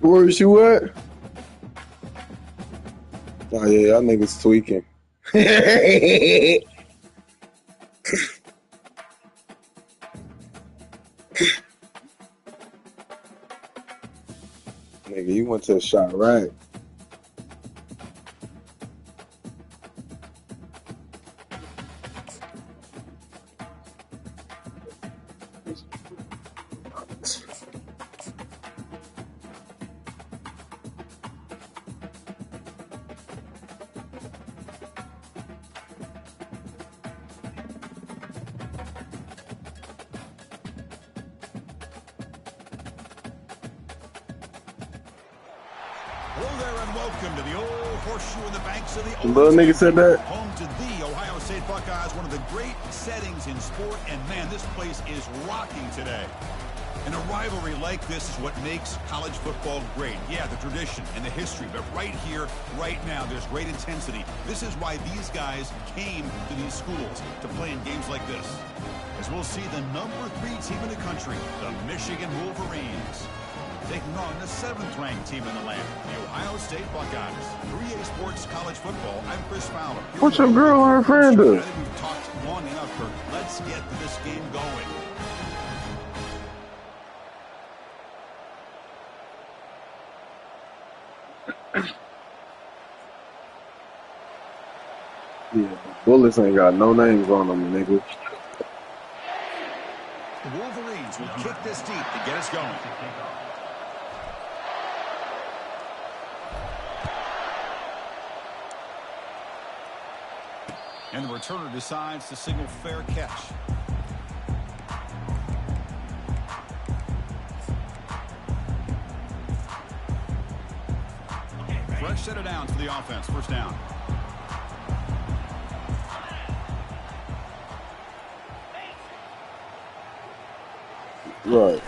Where's you at? Oh yeah, y'all niggas tweaking. Nigga, you went to a shot rack. Hello there and welcome to the old horseshoe in the banks of the Little nigga said that. Home to the Ohio State Buckeyes, one of the great settings in sport, and man, this place is rocking today. And a rivalry like this is what makes college football great. Yeah, the tradition and the history, but right here, right now, there's great intensity. This is why these guys came to these schools to play in games like this. As we'll see the #3 team in the country, the Michigan Wolverines, taking on the 7th-ranked team in the land, the Ohio State Buckeyes. 3A Sports College Football, I'm Chris Fowler. What's your girl and her friend do? I think we've talked long enough for let's get this game going. Yeah, bullets ain't got no names on them, nigga. The Wolverines will kick this deep to get us going. And the returner decides to signal fair catch. Fresh set of downs for the offense. First down. Right.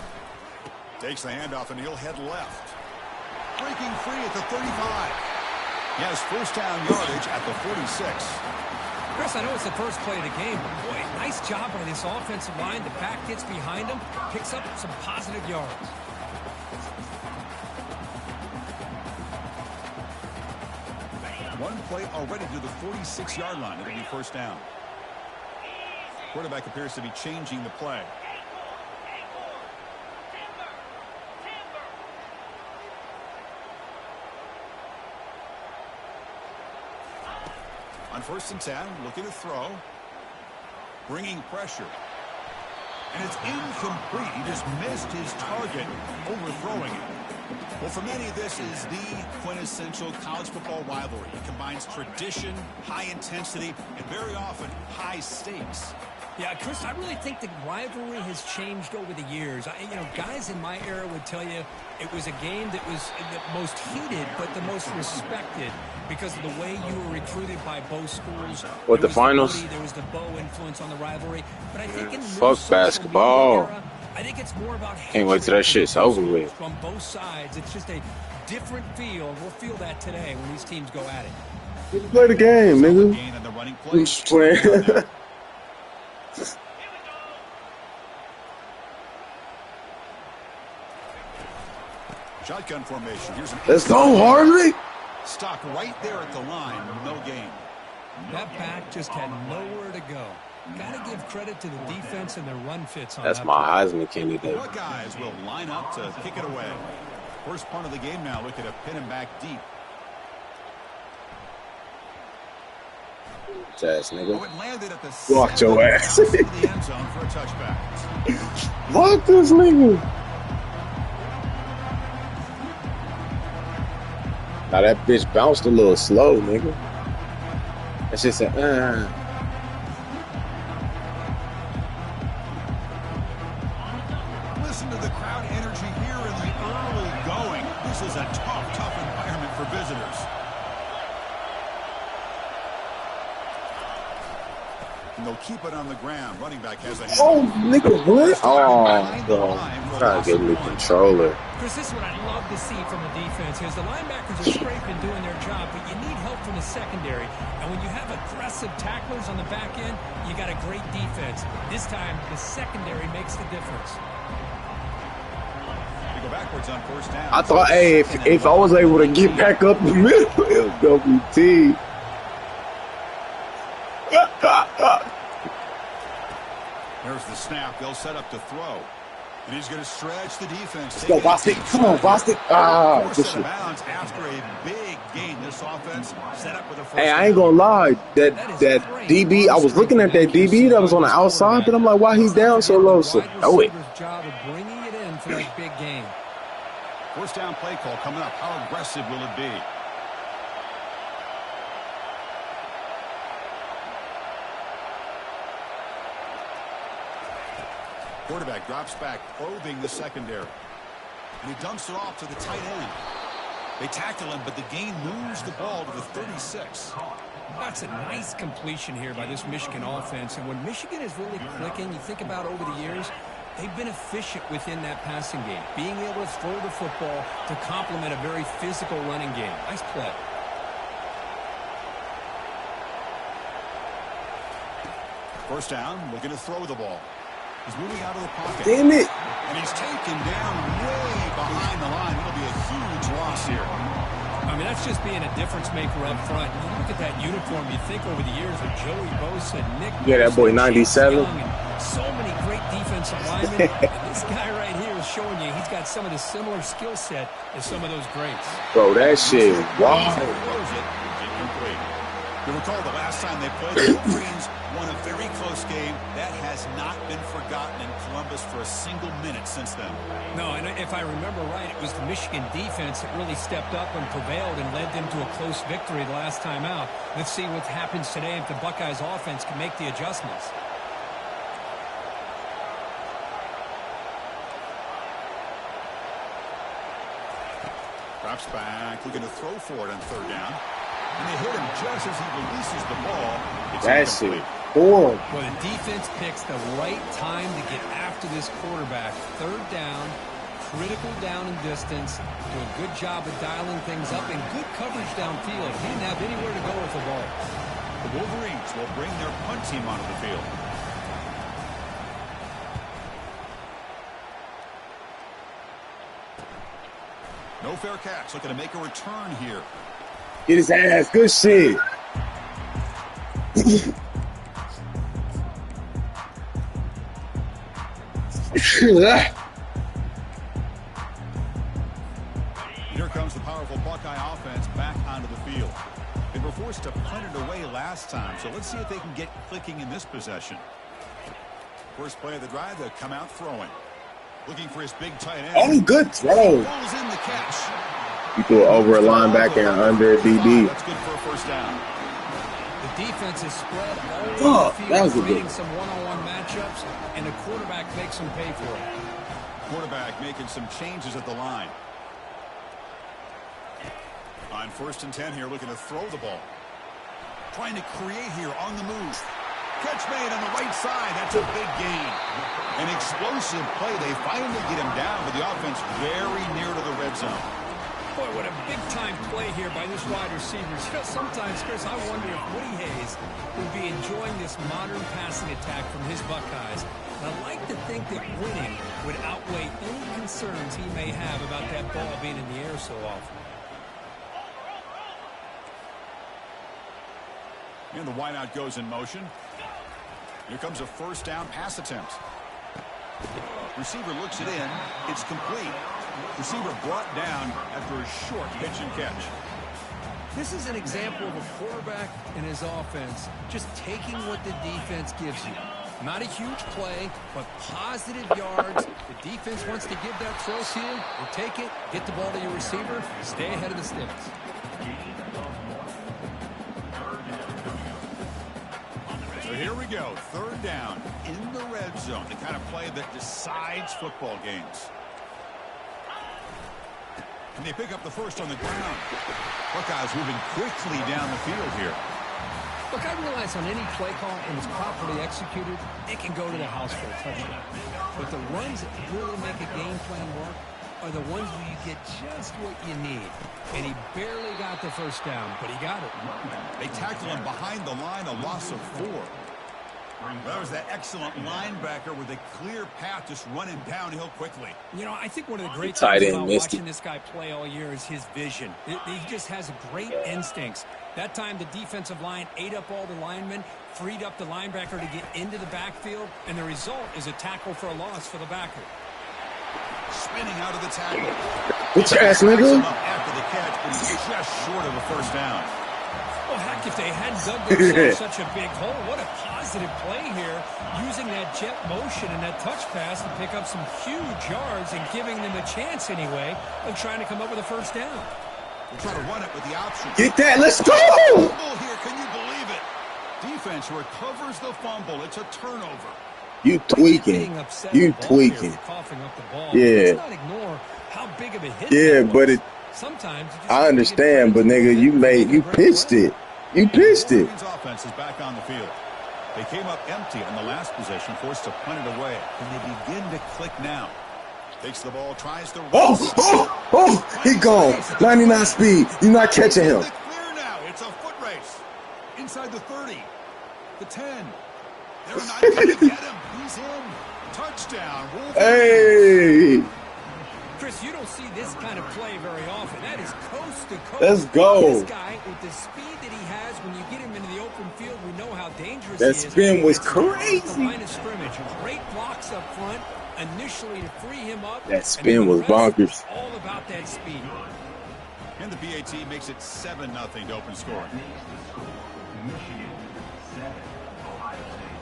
Takes the handoff and he'll head left. Breaking free at the 35. He has first down yardage at the 46. Chris, I know it's the first play of the game, but boy, nice job by this offensive line. The back gets behind him, picks up some positive yards. One play already to the 46-yard line. It'll be first down. Quarterback appears to be changing the play. On 1st and 10, looking to throw. Bringing pressure. And it's incomplete. He just missed his target, overthrowing it. Well, for many, this is the quintessential college football rivalry. It combines tradition, high intensity, and very often high stakes. Yeah, Chris, I really think the rivalry has changed over the years. Guys in my era would tell you it was a game that was the most heated, but the most respected because of the way you were recruited by both schools. What, the finals? There was the Bo influence on the rivalry. But I think in the fuck basketball. era, I think it's more about Can't wait till that shit's over with. From both sides, it's just a different feel. We'll feel that today when these teams go at it. Play the game, nigga. Gain on the running play. Who's playing? Shotgun formation. Here's an Let's go, Harley. Stopped right there at the line. No gain. That back just had nowhere to go. Got to give credit to the defense and their run fits on That's that my play. Heisman candidate. Buckeyes will line up to kick it away. First punt of the game now. Looking to pin him back deep. Ass nigga. Oh, it landed at the Walk your ass. into the end zone for a touchback. Fuck this nigga. Now that bitch bounced a little slow, nigga. That's just a Listen to the crowd energy here in the early going. This is a tough environment for visitors. And they'll keep it on the ground. Running back has a hand. Oh, nigga, what? Oh, God. Trying to get me controller. Chris, this is what I'd love to see from the defense is the linebackers are scraping doing their job, but you need help from the secondary. And when you have aggressive tacklers on the back end, you got a great defense. This time, the secondary makes the difference. Big go backwards on first down. I thought, hey, if I was able to get back up the middle, it was WT. There's the snap. They'll set up to throw. And he's going to stretch the defense. Let's go, Bostic. Come on, Bostic. Ah, good shit. After a big gain, this offense set up with a first Hey, I ain't gonna lie. That DB, I was looking at that DB that was on the outside, but I'm like, why he down so low? So, oh wait. Job of bringing it in for that big game. First down play call coming up. How aggressive will it be? Quarterback drops back, probing the secondary. And he dumps it off to the tight end. They tackle him, but the gain moves the ball to the 36. That's a nice completion here by this Michigan offense. And when Michigan is really clicking, you think about over the years, they've been efficient within that passing game. Being able to throw the football to complement a very physical running game. Nice play. First down, looking to throw the ball. He's moving out of the pocket. Damn it. And he's taken down way behind the line. It'll be a huge loss here. I mean, that's just being a difference maker up front. You look at that uniform, you think over the years with Joey Bosa, Nick. Yeah, that boy 97. So many great defensive linemen. And this guy right here is showing you he's got some of the similar skill set as some of those greats. Bro, that shit. Wow. You recall the last time they played, the Wolverines won a very close game. That has not been forgotten in Columbus for a single minute since then. No, and if I remember right, it was the Michigan defense that really stepped up and prevailed and led them to a close victory the last time out. Let's see what happens today if the Buckeyes offense can make the adjustments. Drops back, looking to throw for it on third down. And they hit him just as he releases the ball. That's it. Horrible. Well, the defense picks the right time to get after this quarterback. Third down, critical down and distance. Do a good job of dialing things up and good coverage downfield. He didn't have anywhere to go with the ball. The Wolverines will bring their punt team onto the field. No fair catch. Looking to make a return here. Get his ass. Good shit. Here comes the powerful Buckeye offense back onto the field. They were forced to punt it away last time, so let's see if they can get clicking in this possession. First play of the drive, they'll come out throwing. Looking for his big tight end. Oh, good throw. Pulls in the catch. You threw over a linebacker and under a DB. That's good for a first down. The defense is spread all over the field, that was a creating good. some one-on-one matchups, and the quarterback makes them pay for it. Quarterback making some changes at the line. On 1st and 10 here, looking to throw the ball. Trying to create here on the move. Catch made on the right side. That's a big gain. An explosive play. They finally get him down, but the offense very near to the red zone. Boy, what a big-time play here by this wide receiver. You know, sometimes, Chris, I wonder if Woody Hayes would be enjoying this modern passing attack from his Buckeyes. And I like to think that winning would outweigh any concerns he may have about that ball being in the air so often. And the wideout goes in motion. Here comes a first down pass attempt. Receiver looks it in. It's complete. Receiver brought down after a short pitch and catch. This is an example of a quarterback and his offense just taking what the defense gives you. Not a huge play, but positive yards. The defense wants to give that throw to you. You take it, get the ball to your receiver, stay ahead of the sticks. So here we go. Third down in the red zone. The kind of play that decides football games. And they pick up the first on the ground. Buckeyes moving quickly down the field here. Look, I realize on any play call, when it's properly executed, it can go to the house for a touchdown. But the runs that really make a game plan work are the ones where you get just what you need. And he barely got the first down, but he got it. They tackle him behind the line, a loss of 4. That was that excellent linebacker with a clear path just running downhill quickly. You know, I think one of the great Tight things end about missed watching it. this guy play all year is his vision. He just has great instincts. That time the defensive line ate up all the linemen, freed up the linebacker to get into the backfield, and the result is a tackle for a loss for the backer. Spinning out of the tackle. Good ass nigga. After the catch, but he's just short of a first down. Well, heck, if they hadn't dug themselves such a big hole, what a positive play here, using that jet motion and that touch pass to pick up some huge yards and giving them a chance anyway of trying to come up with a first down. We'll try to run it with the option. Get that. Let's go. Fumble here. Can you believe it? Defense recovers the fumble. It's a turnover. You tweaking. You tweaking. Yeah. Let's not ignore how big of a hit Yeah, that but was. it. Sometimes you just I understand, but nigga, you pitched it. You pitched it. Wolverines offense is back on the field. They came up empty on the last possession, forced to punt it away. And they begin to click now. Takes the ball, tries to. He gone. 99 speed. You're not catching him. Clear now. It's a foot race. Inside the 30. The 10. They're not going to get him. He's in. Touchdown. Hey. Chris, you don't see this kind of play very often. That is coast to coast. Let's go. This guy, with the speed that he has, when you get him into the open field, we know how dangerous That he is. spin was The crazy. line of scrimmage. Great blocks up front, initially to free him up. That spin was bonkers. All about that speed. And the BAT makes it 7-0 to open score.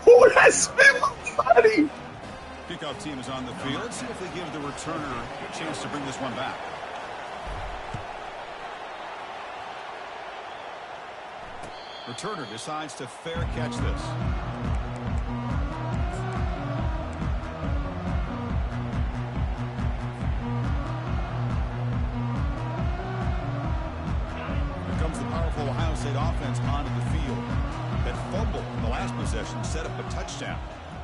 Oh, that spin was funny. Kickoff team is on the field. Let's see if they give the returner a chance to bring this one back. Returner decides to fair catch this. Here comes the powerful Ohio State offense onto the field. That fumble in the last possession set up a touchdown.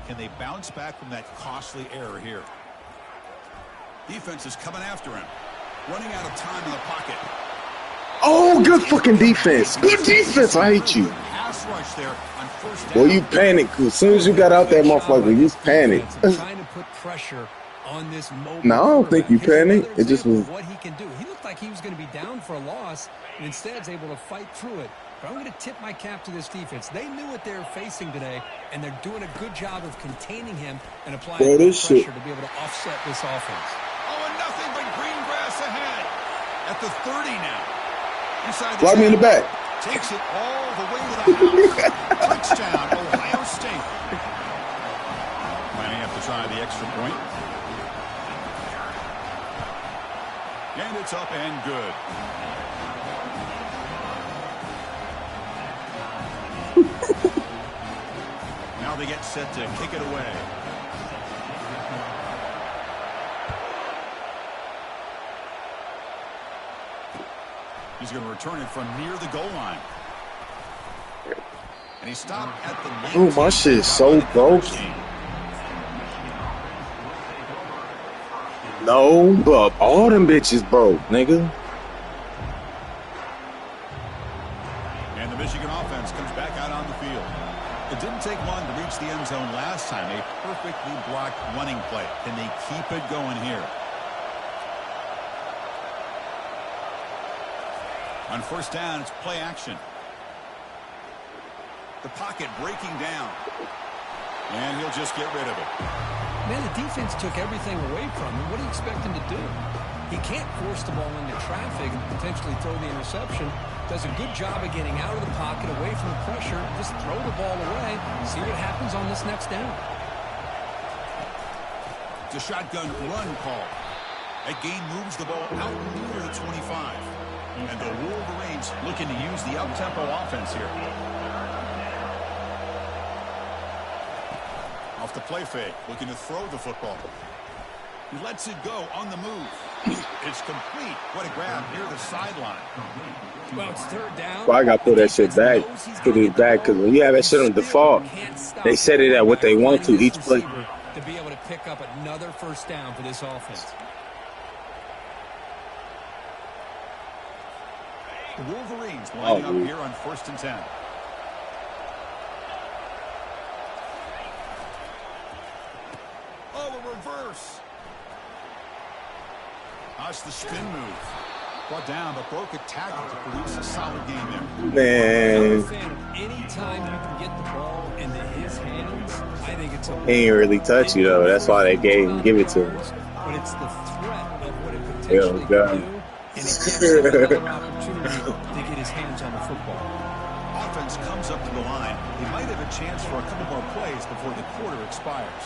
Can they bounce back from that costly error here? Defense is coming after him. Running out of time in the pocket. Oh, good fucking defense. Good defense. I hate you. Pass rush there on first down. Boy, you panicked. As soon as you got out that motherfucker, you panicked. Trying to put pressure on this mobile. No, I don't think you panicked. It just was. What he can do. He looked like he was going to be down for a loss, and instead is able to fight through it. But I'm going to tip my cap to this defense. They knew what they were facing today, and they're doing a good job of containing him and applying pressure to be able to offset this offense. Oh, and nothing but green grass ahead. At the 30 now. Inside the Block me in the back. Takes it all the way to the house. Touchdown, Ohio State. Might have to try the extra point. And it's up and good. Now they get set to kick it away. He's going to return it from near the goal line. And he stopped at the 19. Oh, my shit is so broken. No, but all them bitches broke, nigga. And the Michigan offense comes back out on the field. It didn't take long to reach the end zone last time. A perfectly blocked running play. Can they keep it going here? On first down, it's play action. The pocket breaking down. And he'll just get rid of it. Man, the defense took everything away from him. What do you expect him to do? He can't force the ball into traffic and potentially throw the interception. Does a good job of getting out of the pocket, away from the pressure. Just throw the ball away. See what happens on this next down. It's a shotgun run call. That gain moves the ball out near the 25. And the Wolverines looking to use the up-tempo offense here. Off the play fake, looking to throw the football. He lets it go on the move. It's complete. What a grab near the sideline. Well, it's third down. Well, I got to put that shit back. Put it back, because when you have that shit on default, they set it at what they want to each play. To be able to pick up another first down for this offense. The Wolverines lining up here on 1st and 10. a reverse. That's the spin move. Brought down, but broke a tackle to produce a solid game there. Man. Anytime you can get the ball into his hands, I think it's a... He ain't really touch you, though. That's why they give it to him. But it's the threat of what it potentially can do, and it gives him another opportunity to get his hands on the football. Offense comes up to the line. He might have a chance for a couple more plays before the quarter expires.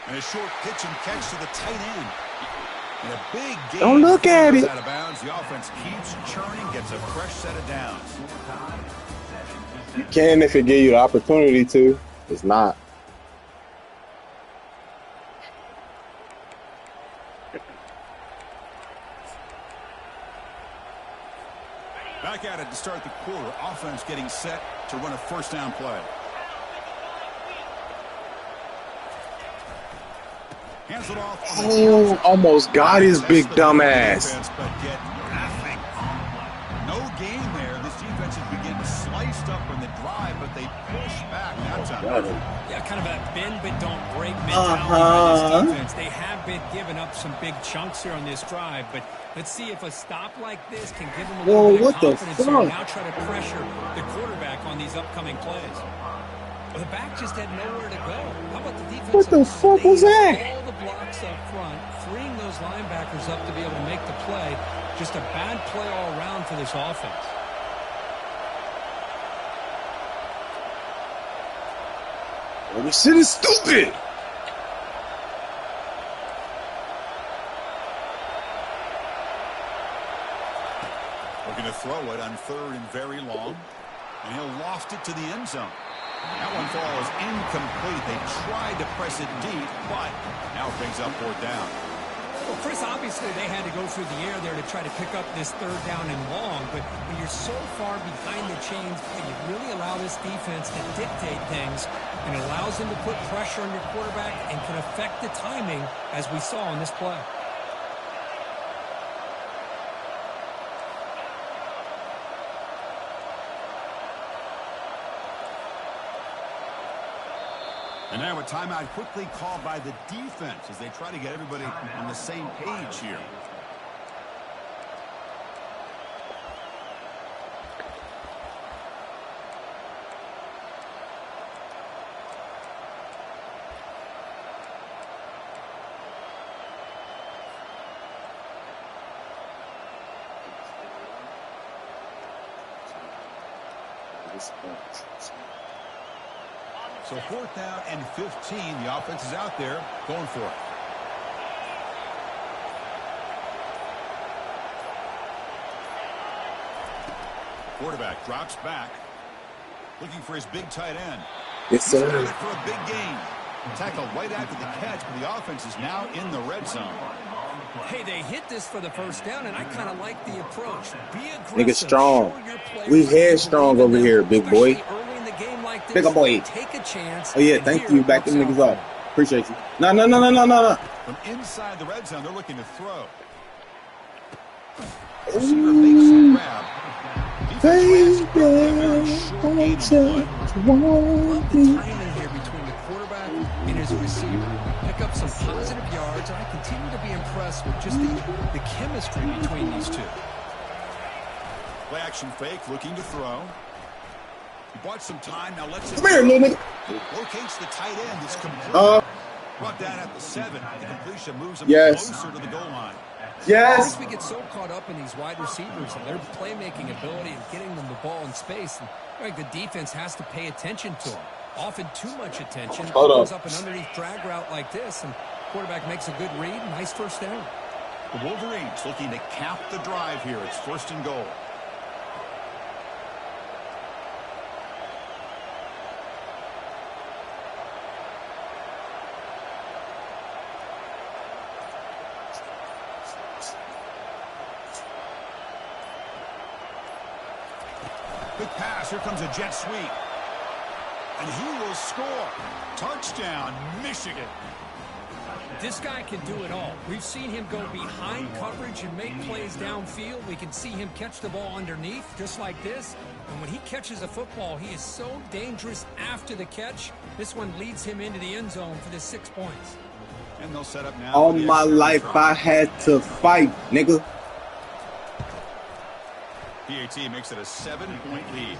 And a short pitch and catch to the tight end. And a big game. Don't look at it. Out of bounds. The offense keeps churning, gets a fresh set of downs. You can if it give you the opportunity to. It's not. Back at it to start the quarter. Offense getting set to run a first down play. Hands it off. Oh, almost got his big dumb ass. But get nothing. No gain there. This defense has been getting sliced up on the drive, but they push back. That's yeah, kind of a bend but don't break mentality by this defense. They have been giving up some big chunks here on this drive, but let's see if a stop like this can give them a little bit of confidence here. Now try to pressure the quarterback on these upcoming plays. Well, the back just had nowhere to go. How about the defense? What the fuck was that? All the blocks up front, freeing those linebackers up to be able to make the play. Just a bad play all around for this offense. Well, this shit is stupid. We're going to throw it on 3rd and very long, and he'll loft it to the end zone. That one falls incomplete. They tried to press it deep, but now it brings up 4th down. Well, Chris, obviously they had to go through the air there to try to pick up this 3rd down and long, but when you're so far behind the chains, you really allow this defense to dictate things, and it allows them to put pressure on your quarterback and can affect the timing, as we saw on this play. And now a timeout quickly called by the defense as they try to get everybody on the same page here. So 4th down and 15. The offense is out there going for it. Quarterback drops back, looking for his big tight end. Yes, sir. He's for a big gain. Tackle right after the catch, but the offense is now in the red zone. Hey, they hit this for the first down, and I kind of like the approach. Be aggressive. Nigga strong. We headstrong over here, big boy. Big boy. Take a chance. Oh, yeah, thank you. Back them niggas up. Appreciate you. No. From inside the red zone, they're looking to throw. Receiver makes a grab. Love the timing here between the quarterback and his receiver. Pick up some positive yards, and I continue to be impressed with just the chemistry between these two. Play action fake, looking to throw. He bought some time, now let's... Come here, little nigga. Locates the tight end. It's complete. Brought down at the 7. The completion moves him closer to the goal line. Yes. We get so caught up in these wide receivers and their playmaking ability and getting them the ball in space. And like the defense has to pay attention to them. Often too much attention. Goes up an underneath drag route like this, and quarterback makes a good read. Nice first down. The Wolverines looking to cap the drive here. It's 1st and goal. Big pass. Here comes a jet sweep. And he will score. Touchdown, Michigan. This guy can do it all. We've seen him go behind coverage and make plays downfield. We can see him catch the ball underneath, just like this. And when he catches a football, he is so dangerous after the catch. This one leads him into the end zone for the 6 points. And they'll set up now. All my life I had to fight, nigga. PAT makes it a 7-point lead.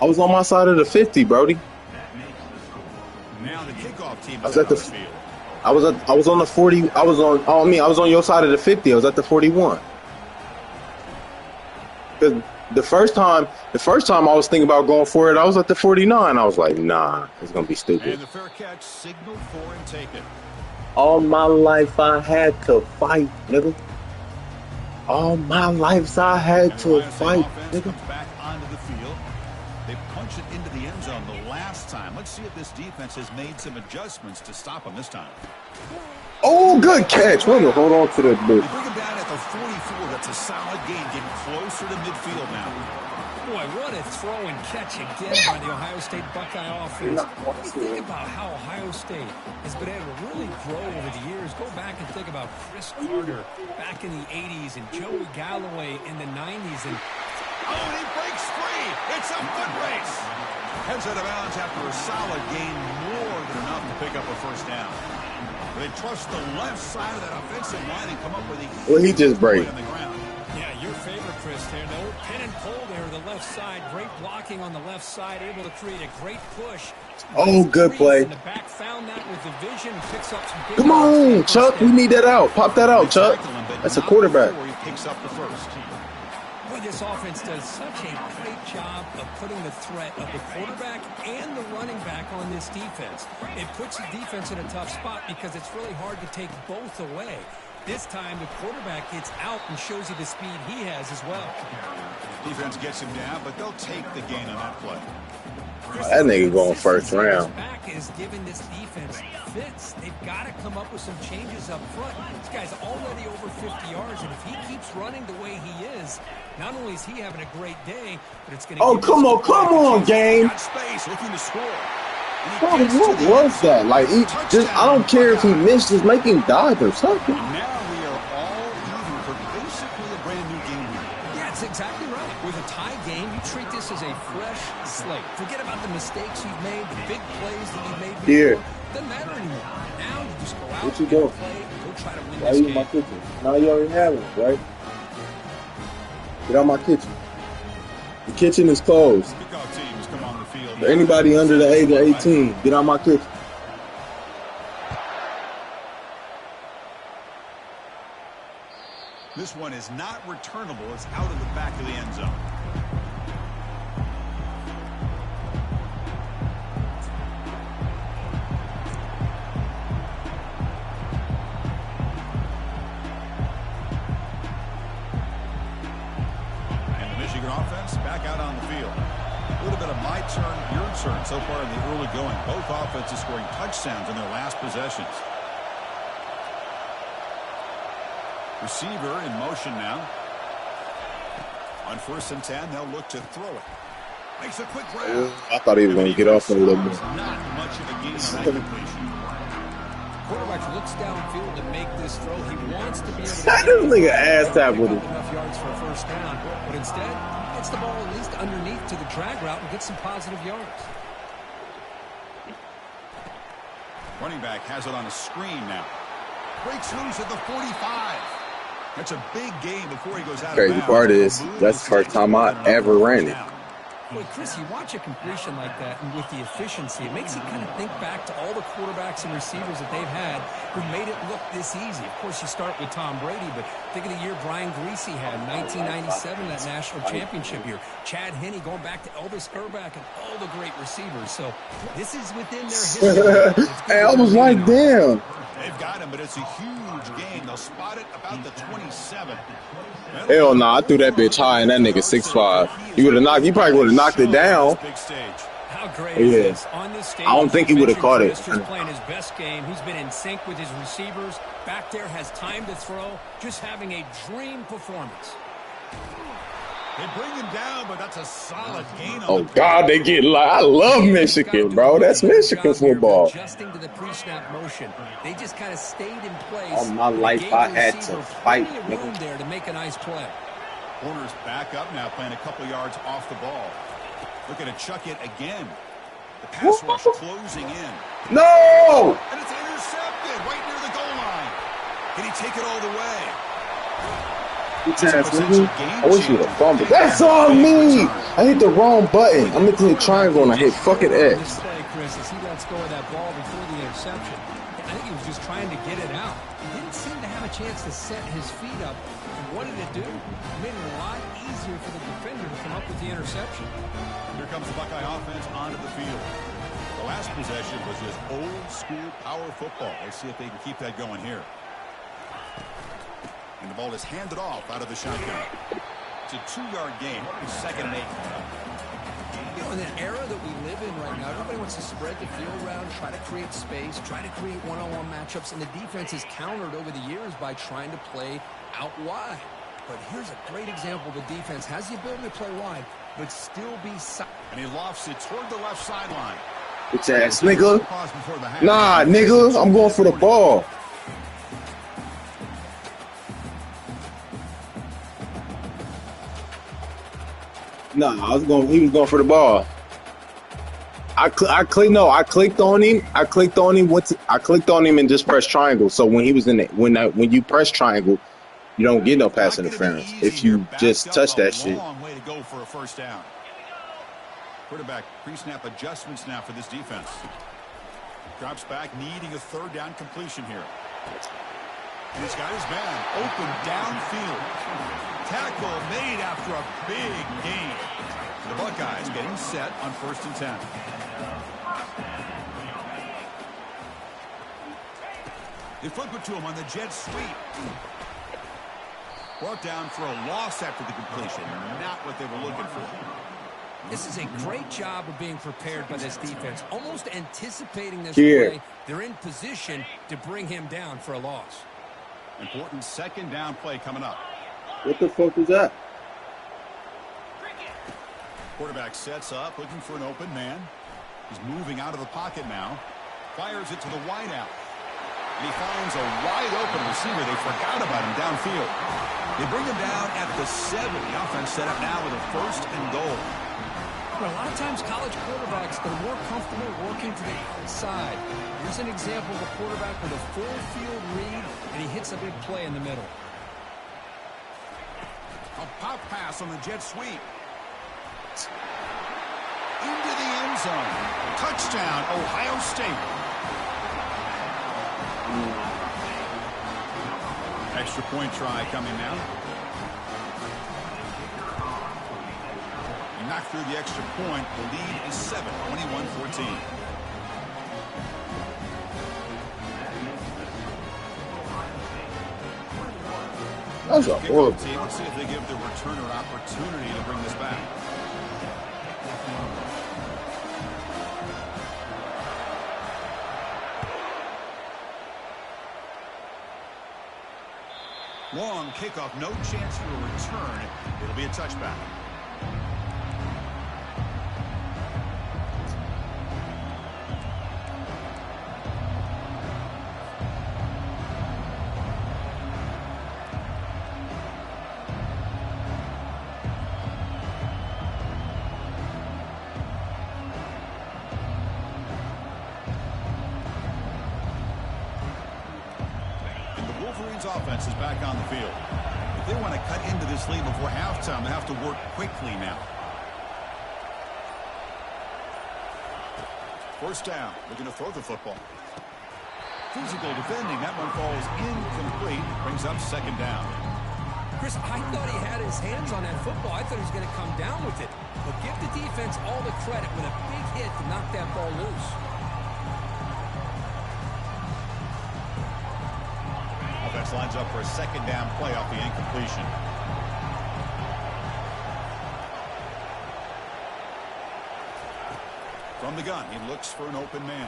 I was on my side of the 50, Brody. Now the kickoff team I was is at the field. I was on the 40. I was on your side of the 50. I was at the 41. The first time I was thinking about going for it, I was at the 49. I was like, nah, it's gonna be stupid. And the fair catch signaled for and taken. All my life I had to fight, nigga. All my life I had to fight, nigga. Comes back onto the field. They punch it into the end zone the last time. Let's see if this defense has made some adjustments to stop them this time. Oh, good catch. We're gonna hold on to that bitch. Bring him down at the 44. That's a solid gain, getting closer to midfield now. Boy, what a throw and catch again by the Ohio State Buckeye offense. Think about how Ohio State has been able to really grow over the years. Go back and think about Chris Carter back in the 80s and Joey Galloway in the 90s. And he breaks free. It's a foot race. Heads out of bounds after a solid gain, more than enough to pick up a first down. They trust the left side of that offensive line and come up with a Well, he just break. on the ground. yeah, your favorite, Chris, there. No pin and pull there, the left side. Great blocking on the left side, able to create a great push. Oh, good play. And the back found that with the vision, picks up some big Come on, Chuck. We need that out. Pop that out, Chuck. That's a quarterback. He picks up the first. Boy, this offense does such a great job of putting the threat of the quarterback and the running back on this defense. It puts the defense in a tough spot because it's really hard to take both away. This time, the quarterback gets out and shows you the speed he has as well. Defense gets him down, but they'll take the gain on that play. That nigga going first round. Back is giving this defense fits. They've got to come up with some changes up front. This guy's already over 50 yards, and if he keeps running the way he is, not only is he having a great day, but it's going to. Oh, come on, game. Got space, looking to score. Bro, what was that? Like, I don't care if he missed, just make him dive or something. Now we are all even for basically a brand new game here. Yeah, that's exactly right. With a tie game, you treat this as a fresh slate. Forget about the mistakes you've made, the big plays that you made before. Doesn't matter anymore. Now you just go out, what you doing? play, go try to win Why this you game. in my kitchen? Now you already have it, right? Get out my kitchen. The kitchen is closed. Kickoff teams come on the field. For anybody under the age of 18, get out my kitchen. This one is not returnable. It's out of the back of the end zone. And the Michigan offense back out on the field. A little bit of my turn, your turn so far in the early going. Both offenses scoring touchdowns in their last possessions. Receiver in motion now. On 1st and 10, they'll look to throw it. Makes a quick grab. I thought he was going to get off a little more. Not much of a gain on that completion. Quarterback looks downfield to make this throw. He wants to be able to This nigga ass tap with him. enough yards for a first down, but instead gets the ball at least underneath to the drag route and gets some positive yards. Running back has it on a screen now. Breaks loose at the 45. That's a big gain before he goes out Crazy of bounds. part is, that's the first time I ever ran it. Boy, Chris, you watch a completion like that, and with the efficiency, it makes you kind of think back to all the quarterbacks and receivers that they've had who made it look this easy. Of course, you start with Tom Brady, but think of the year Brian Greasy had in 1997, that national championship year. Chad Henne going back to Elvis Urback and all the great receivers. So this is within their history. Hey, I was like, damn. They've got him, but it's a huge gain. They'll spot it about the 27. Hell no, I threw that bitch high and that nigga 6'5". You probably would have knocked it down. Big stage. How great is this? On this stage, I don't think he would have caught it. Chris just playing his best game. He's been in sync with his receivers. Back there has time to throw. Just having a dream performance. They bring him down, but that's a solid gain on Oh, the play. God, they get like, I love Michigan, bro. That's Michigan football. Adjusting to the pre-snap motion. They just kind of stayed in place. All my life, I had to fight, plenty of room there to make a nice play. Corner's back up now, playing a couple yards off the ball. Looking to chuck it again. The pass rush closing in. No! And it's intercepted right near the goal line. Can he take it all the way? I wish you would have fumbled. That's on me! I hit the wrong button. I meant to hit triangle and I hit fucking X. This play, Chris, as he lets go of that ball before the interception. I think he was just trying to get it out. He didn't seem to have a chance to set his feet up. And what did it do? It made it a lot easier for the defender to come up with the interception. Here comes the Buckeye offense onto the field. The last possession was just old-school power football. Let's see if they can keep that going here. And the ball is handed off out of the shotgun. It's a 2-yard gain. Second and 8. You know, in the era that we live in right now, everybody wants to spread the field around, try to create space, try to create one-on-one matchups, and the defense is countered over the years by trying to play out wide. But here's a great example. The defense has the ability to play wide, but still be silent. And he lofts it toward the left sideline. Bitch ass nigga. Nah, nigga, I'm going for the ball. Nah, he was going for the ball. I clicked on him. I clicked on him and just pressed triangle. So when he was in it, when you press triangle, you don't get no pass interference. If you just touch that shit. Long way to go for a first down. Quarterback pre-snap adjustments now for this defense. Drops back, needing a third down completion here. And he's got his man open downfield. Tackle made after a big gain. The Buckeyes getting set on 1st and 10. They flip it to him on the jet sweep. Brought down for a loss after the completion. Not what they were looking for. This is a great job of being prepared by this defense. Almost anticipating this play. They're in position to bring him down for a loss. Important second down play coming up. What the fuck was that? Quarterback sets up, looking for an open man. He's moving out of the pocket now. Fires it to the wideout. And he finds a wide open receiver. They forgot about him downfield. They bring him down at the 7. The offense set up now with a 1st and goal. A lot of times college quarterbacks, they're more comfortable working to the outside. Here's an example of a quarterback with a full field read, and he hits a big play in the middle. A pop pass on the jet sweep. Into the end zone. Touchdown, Ohio State. Extra point try coming now. He knocked through the extra point. The lead is 7, 21-14. That's a horrible. Let's see if they give the returner an opportunity to bring this back. Long kickoff, no chance for a return. It'll be a touchback. Offense is back on the field. If they want to cut into this lead before halftime, they have to work quickly now. 1st down, looking to throw the football. Physical defending, that one falls incomplete, brings up 2nd down. Chris, I thought he had his hands on that football. I thought he was going to come down with it. But give the defense all the credit with a big hit to knock that ball loose. Offense lines up for a 2nd down play off the incompletion. From the gun, he looks for an open man.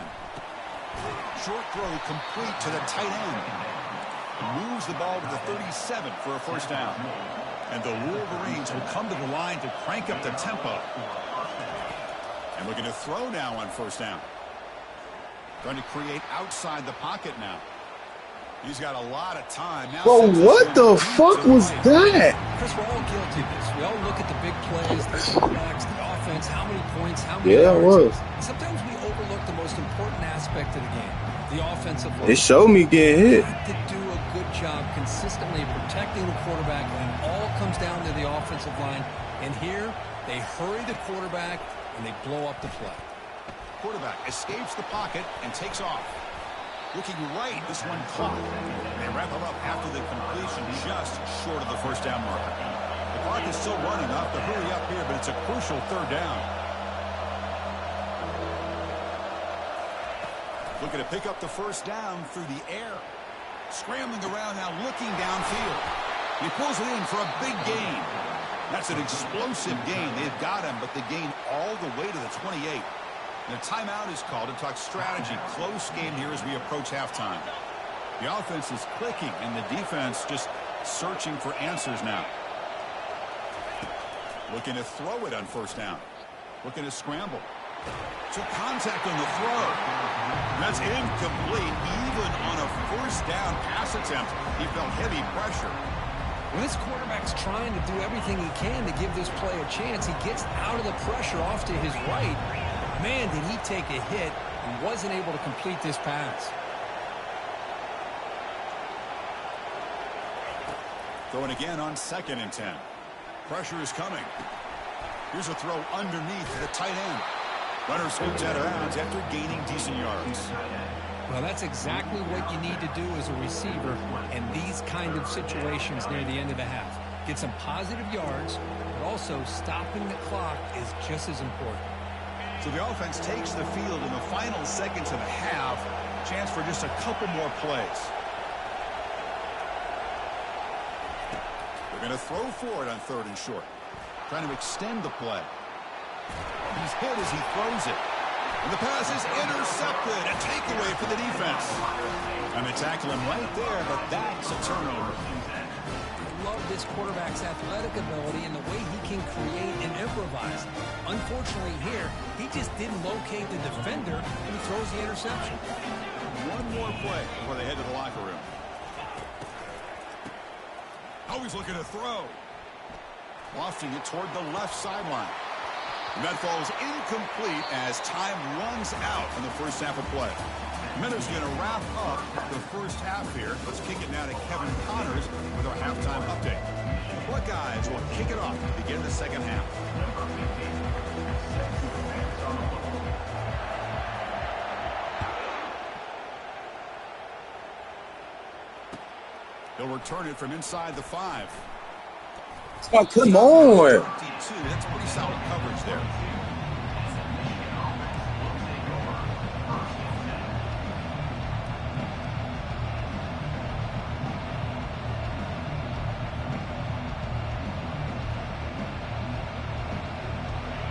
Short throw complete to the tight end. Moves the ball to the 37 for a 1st down. And the Wolverines will come to the line to crank up the tempo. And looking to throw now on first down. Trying to create outside the pocket now. He's got a lot of time. Now Bro, what the fuck was that? Chris, we're all guilty of this. We all look at the big plays, the quarterbacks, the offense, how many points, how many yards. It was. Sometimes we overlook the most important aspect of the game, the offensive line. It showed me getting hit. To do a good job consistently protecting the quarterback, and it all comes down to the offensive line. And here, they hurry the quarterback, and they blow up the play. Quarterback escapes the pocket and takes off. Looking right, this one caught. They wrap him up after the completion, just short of the first down marker. The clock is still running. Off to hurry up here, but it's a crucial third down. Looking to pick up the first down through the air. Scrambling around now, looking downfield. He pulls it in for a big gain. That's an explosive gain. They've got him, but the gain all the way to the 28. And a timeout is called to talk strategy. Close game here as we approach halftime. The offense is clicking, and the defense just searching for answers now. Looking to throw it on first down. Looking to scramble. Took contact on the throw. That's incomplete. Even on a first down pass attempt, he felt heavy pressure. When this quarterback's trying to do everything he can to give this play a chance, he gets out of the pressure off to his right. Man, did he take a hit and wasn't able to complete this pass. Throwing again on 2nd and 10. Pressure is coming. Here's a throw underneath the tight end. Runner scoots out of bounds after gaining decent yards. Well, that's exactly what you need to do as a receiver in these kind of situations near the end of the half. Get some positive yards, but also stopping the clock is just as important. So the offense takes the field in the final seconds of the half. Chance for just a couple more plays. They're going to throw for it on 3rd and short. Trying to extend the play. He's hit as he throws it. And the pass is intercepted. A takeaway for the defense. And they tackle him right there, but that's a turnover. Love this quarterback's athletic ability and the way he can create and improvise. Unfortunately here, he just didn't locate the defender and he throws the interception. One more play before they head to the locker room. Always looking to throw. Lofting it toward the left sideline. And that falls incomplete as time runs out in the first half of play. Minutes going to wrap up the first half here. Let's kick it now to Kevin Connors with our halftime update. The Buckeyes will kick it off to begin the second half. They'll return it from inside the 5. Oh, come on. 22. That's pretty solid coverage there.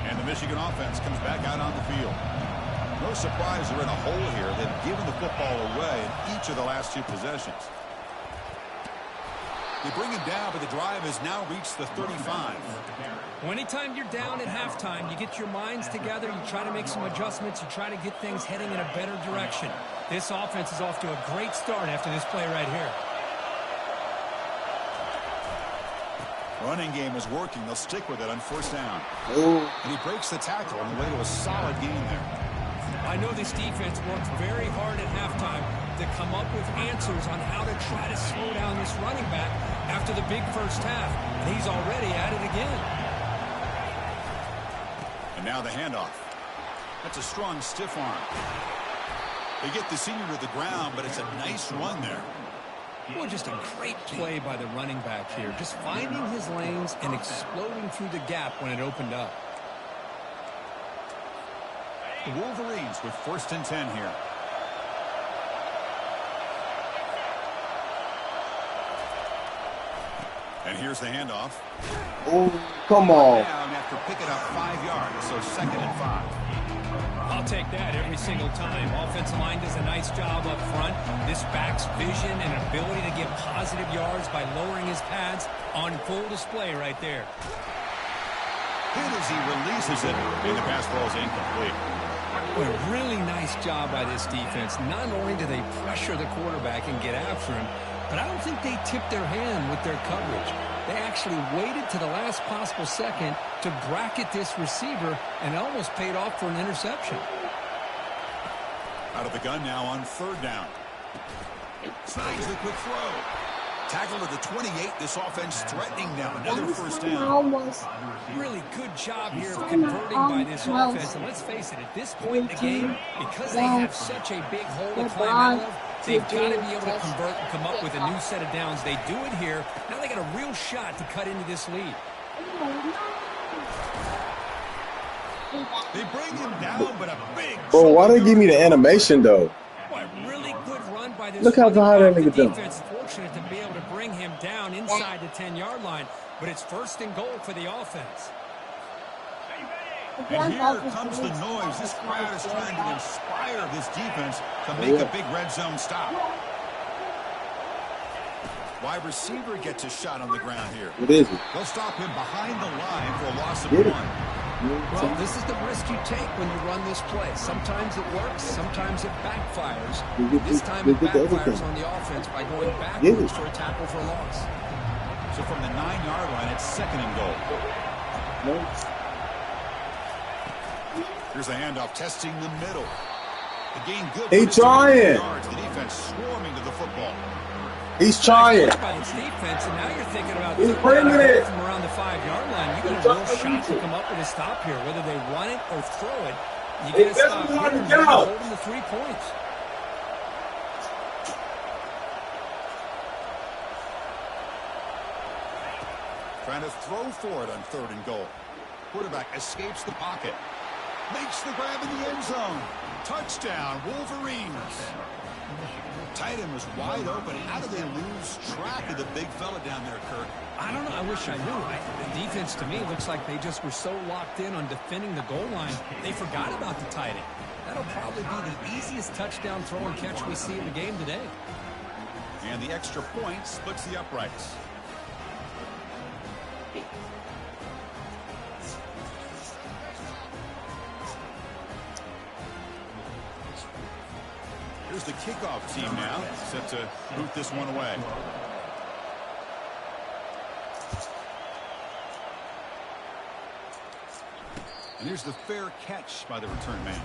And the Michigan offense comes back out on the field. No surprise they're in a hole here. They've given the football away in each of the last 2 possessions. They bring him down, but the drive has now reached the 35. Well, anytime you're down at halftime, you get your minds together, you try to make some adjustments, you try to get things heading in a better direction. This offense is off to a great start after this play right here. Running game is working. They'll stick with it on first down. Ooh. And he breaks the tackle on the way to a solid gain there. I know this defense worked very hard at halftime to come up with answers on how to try to slow down this running back after the big first half, and he's already at it again. And now the handoff. That's a strong stiff arm. They get the senior to the ground, but it's a nice run there. Well, just a great play by the running back here, just finding his lanes and exploding through the gap when it opened up. The Wolverines with 1st and 10 here. And here's the handoff. Oh, come on. Down after picking up 5 yards, so 2nd and 5. I'll take that every single time. Offensive line does a nice job up front. This back's vision and ability to get positive yards by lowering his pads on full display right there. Hit as he releases it, and the pass ball is incomplete. Well, a really nice job by this defense. Not only do they pressure the quarterback and get after him, but I don't think they tipped their hand with their coverage. They actually waited to the last possible second to bracket this receiver, and it almost paid off for an interception. Out of the gun now on third down. Snags the quick throw. Tackle at the 28. This offense threatening now. Another first down. Really good job here of converting by this offense. And let's face it, at this point in the game, because they have such a big hole to climb out of, they've got to be able to convert and come up with a new set of downs. They do it here. Now they got a real shot to cut into this lead. They bring him down, but a big... Bro, why they give me the animation, though? Boy, really good run by this. Look how high that nigga jumped. Defense fortunate to be able to bring him down inside the 10-yard line, but it's first and goal for the offense. And here comes the noise. This crowd is trying to inspire this defense to make a big red zone stop. Wide receiver gets a shot on the ground here. What is it? They'll stop him behind the line for a loss of 1. Well, this is the risk you take when you run this play. Sometimes it works, sometimes it backfires. This time it backfires on the offense by going backwards for a tackle for a loss. So from the 9-yard line, it's second and goal. Here's a handoff testing the middle. The gain good. He's trying. Yards. The defense swarming to the football. He's trying. By this defense, and now you're thinking about He's bringing it from around the 5-yard line. You got a real shot to come up with a stop here, whether they run it or throw it. You get a stop here and hold them to 3 points. Trying to throw for it on third and goal. Quarterback escapes the pocket. Makes the grab in the end zone. Touchdown, Wolverines. Tight end was wide open. How do they lose track of the big fella down there, Kirk? I don't know. I wish I knew. The defense, to me, looks like they just were so locked in on defending the goal line, they forgot about the tight end. That'll probably be the easiest touchdown throw and catch we see in the game today. And the extra point splits the uprights. Here's the kickoff team now, set to boot this one away. And here's the fair catch by the return man.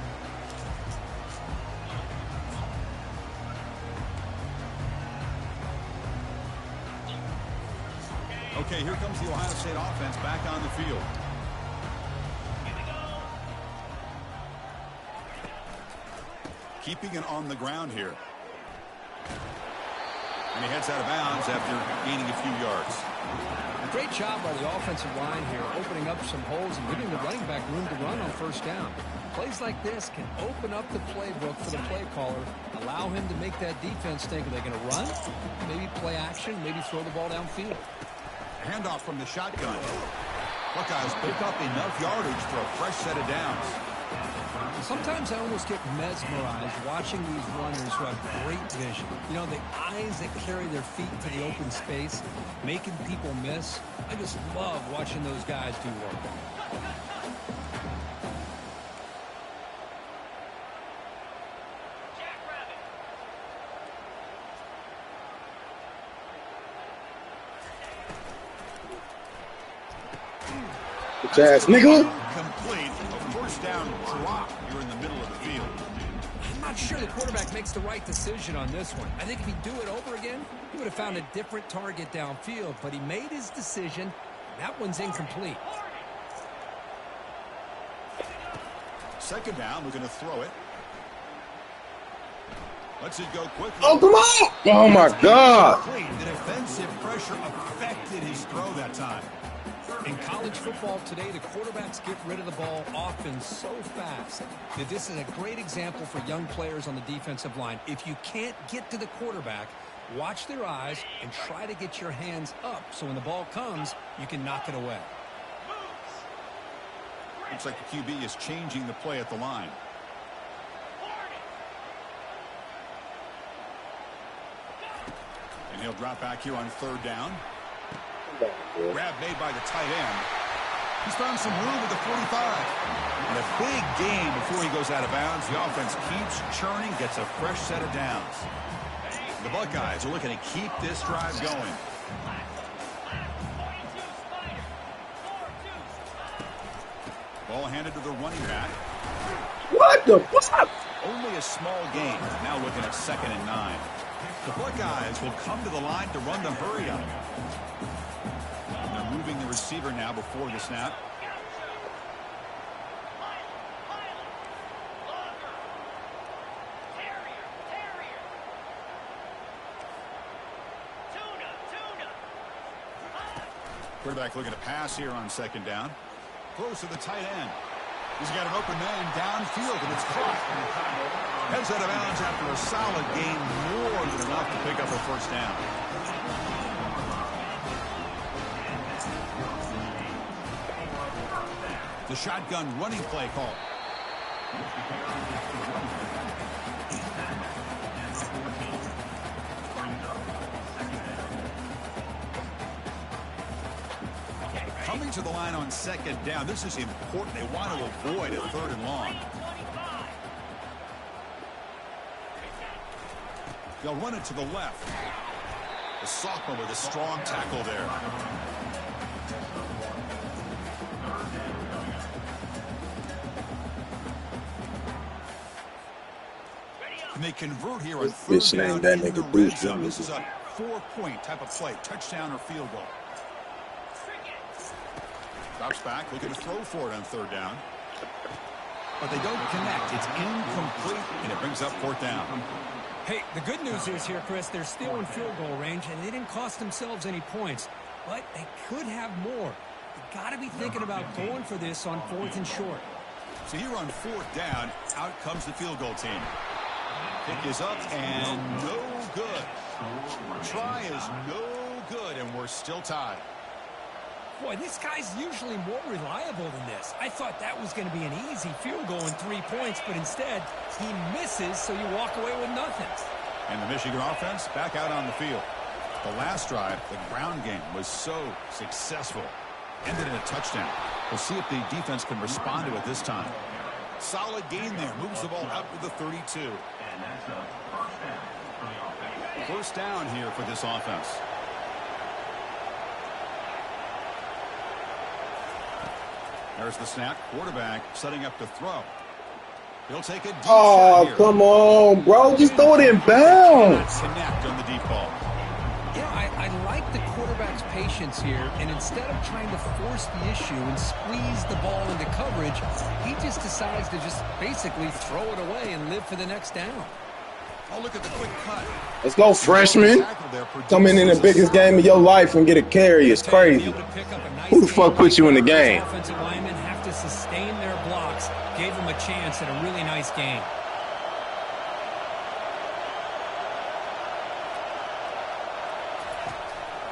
Okay, here comes the Ohio State offense back on the field. Keeping it on the ground here. And he heads out of bounds after gaining a few yards. A great job by the offensive line here, opening up some holes and giving the running back room to run on first down. Plays like this can open up the playbook for the play caller, allow him to make that defense think, are they going to run? Maybe play action, maybe throw the ball downfield. Handoff from the shotgun. Buckeyes pick up enough yardage for a fresh set of downs. Sometimes I almost get mesmerized watching these runners who have great vision. You know, the eyes that carry their feet to the open space, making people miss. I just love watching those guys do work. Bitch ass nigga. Complete. A first down drop. You're in the middle of the field. I'm not sure the quarterback makes the right decision on this one. I think if he'd do it over again, he would have found a different target downfield, but he made his decision. That one's incomplete. Second down, we're going to throw it. Lets it go quickly. Oh, come on. Oh, my God. The defensive pressure affected his throw that time. In college football today, the quarterbacks get rid of the ball often so fast that this is a great example for young players on the defensive line. If you can't get to the quarterback, watch their eyes and try to get your hands up so when the ball comes, you can knock it away. Looks like the QB is changing the play at the line. And he'll drop back here on third down. Grab made by the tight end. He's found some room at the 45. And a big gain before he goes out of bounds. The offense keeps churning, gets a fresh set of downs. The Buckeyes are looking to keep this drive going. Ball handed to the running back. What the fuck? Only a small gain. Now looking at 2nd and 9. The Buckeyes will come to the line to run the hurry up. They're moving the receiver now before the snap. Quarterback looking to pass here on 2nd down. Close to the tight end. He's got an open man downfield, and it's caught. Heads out of bounds after a solid gain, more than enough to pick up a first down. The shotgun running play call. Coming to the line on 2nd down. This is important. They want to avoid a 3rd and long. They'll run it to the left. The sophomore with a strong tackle there. And they convert here on 3rd down in the red zone. This is a 4-point type of play. Touchdown or field goal. Drops back, looking to throw for it on 3rd down. But they don't connect. It's incomplete, and it brings up 4th down. Hey, the good news is here, Chris, they're still in field goal range, and they didn't cost themselves any points. But they could have more. You got to be thinking about going for this on 4th and short. So here on 4th down, out comes the field goal team. Kick is up, and no good. Try is no good, and we're still tied. Boy, this guy's usually more reliable than this. I thought that was going to be an easy field goal in 3 points, but instead, he misses, so you walk away with nothing. And the Michigan offense back out on the field. The last drive, the ground game, was so successful. Ended in a touchdown. We'll see if the defense can respond to it this time. Solid gain there. Moves the ball up to the 32. First down here for this offense. There's the snap. Quarterback setting up to throw. He'll take a deep shot here. Come on, bro. Just throw it in bounds. Connect on the deep ball. Yeah, I like the quarterback's patience here, and instead of trying to force the issue and squeeze the ball into coverage, he just decides to just basically throw it away and live for the next down. Oh, look at the quick cut. Let's go, freshman. Coming in the biggest game of your life and get a carry. It's crazy. Who the fuck put you in the game? Offensive linemen have to sustain their blocks. Gave them a chance at a really nice game.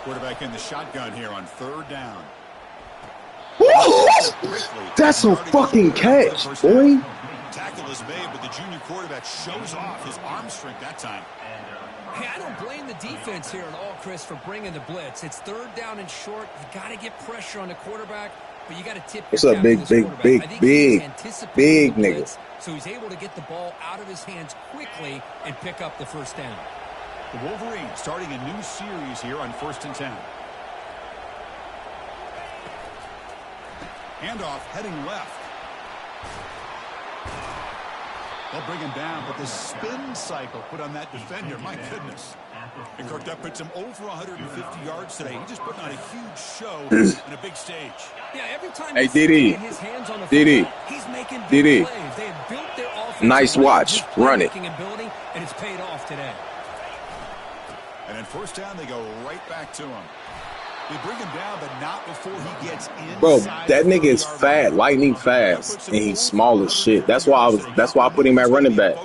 Quarterback in the shotgun here on 3rd down. That's a fucking catch, boy. Tackle is made, but the junior quarterback shows off his arm strength that time. Hey, I don't blame the defense here at all, Chris, for bringing the blitz. It's 3rd down and short. You got to get pressure on the quarterback, but you got to tip. What's up, big nigga? So he's able to get the ball out of his hands quickly and pick up the first down. The Wolverines starting a new series here on 1st and 10. Handoff heading left. They'll bring him down, but the spin cycle put on that defender, my goodness. And Kirk, that puts him over 150 yards today. He's just putting on a huge show on a big stage. Yeah, every time hey, Diddy. His hands on the football, he's making big plays. They have built their offense. Nice watch. Run it. Ability, and it's paid off today. And then 1st down, they go right back to him. They bring him down, but not before he gets in. Bro, that nigga is fat, lightning fast, and he's small as shit. That's why I put him at running back.